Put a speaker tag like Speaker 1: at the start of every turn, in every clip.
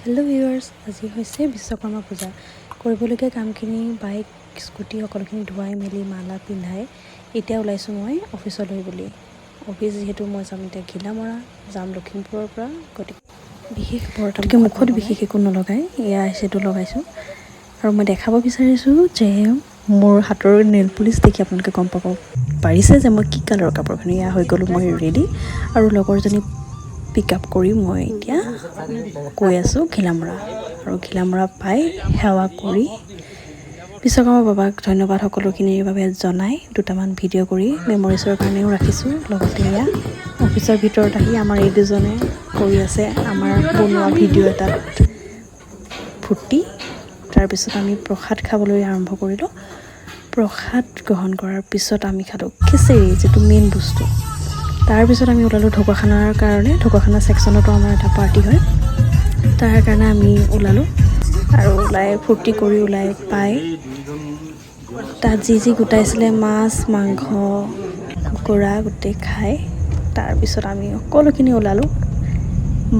Speaker 1: Hello' viewers, আজি হৈছে বিশ্বকৰ্মা পূজা। কৰিবলগীয়া কামখিনি বাইক স্কুটি সকলোখিনি ধুৱাই মেলি মালা পিন্ধাই এতিয়া ওলাইছোঁ মই অফিচলৈ বুলি। অফিচ যিহেতু মই যাম এতিয়া ঘিলামৰা, যাম লখিমপুৰৰ পৰা, গতিকে বিশেষ বৰ্তমানকৈ মুখত বিশেষ একো নলগাই এয়া সেইটো লগাইছোঁ। আৰু মই দেখাব বিচাৰিছোঁ যে মোৰ হাতৰ নেইল পলিচ দেখি আপোনালোকে গম পাব পাৰিছে যে মই কি কালাৰৰ কাপোৰ পিন্ধি এয়া হৈ গ'লোঁ মই ৰেডি। আৰু লগৰজনী পিক আপ কৰি মই এতিয়া গৈ আছোঁ ঘিলামৰা। আৰু ঘিলামৰা পাই সেৱা কৰি বিশ্বকৰ্মা বাবাক ধন্যবাদ সকলোখিনিৰ বাবে জনাই দুটামান ভিডিঅ' কৰি মেমৰিজৰ কাৰণেও ৰাখিছোঁ। লগতে এয়া অফিচৰ ভিতৰত আহি আমাৰ এই দুজনে কৰি আছে আমাৰ বনোৱা ভিডিঅ' এটাত ফূৰ্তি। তাৰপিছত আমি প্ৰসাদ খাবলৈ আৰম্ভ কৰিলোঁ। প্ৰসাদ গ্ৰহণ কৰাৰ পিছত আমি খালোঁ খিচিৰি, যিটো মেইন বস্তু। তাৰপিছত আমি ওলালোঁ ঢকুৱাখানাৰ কাৰণে। ঢকুৱাখানা ছেকশ্যনতো আমাৰ এটা পাৰ্টি হয়, তাৰ কাৰণে আমি ওলালোঁ। আৰু ওলাই ফূৰ্তি কৰি ওলাই পাই তাত যি গোটাইছিলে মাছ মাংস কুকুৰা গোটেই খাই তাৰপিছত আমি সকলোখিনি ওলালোঁ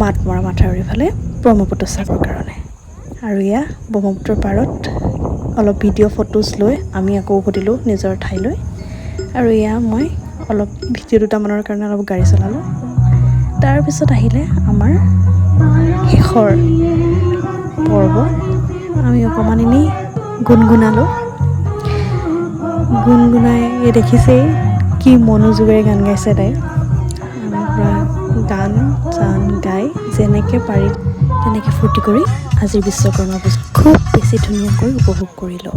Speaker 1: মাতমৰা মাথাউৰিৰ ফালে ব্ৰহ্মপুত্ৰ চাবৰ কাৰণে। আৰু এয়া ব্ৰহ্মপুত্ৰৰ পাৰত অলপ ভিডিঅ' ফটোজ লৈ আমি আকৌ উভতিলোঁ নিজৰ ঠাইলৈ। আৰু এয়া মই অলপ ভিডিঅ' দুটামানৰ কাৰণে অলপ গাড়ী চলালোঁ। তাৰপিছত আহিলে আমাৰ শেষৰ পৰ্ব। আমি অকণমান এনেই গুণগুণালোঁ। গুণগুণাই দেখিছেই কি মনোযোগেৰে গান গাইছে তাই। আমি পূৰা গান চান গাই যেনেকৈ পাৰি তেনেকৈ ফূৰ্তি কৰি আজিৰ বিশ্বকৰ্মা পূজা খুব বেছি ধুনীয়াকৈ উপভোগ কৰিলোঁ।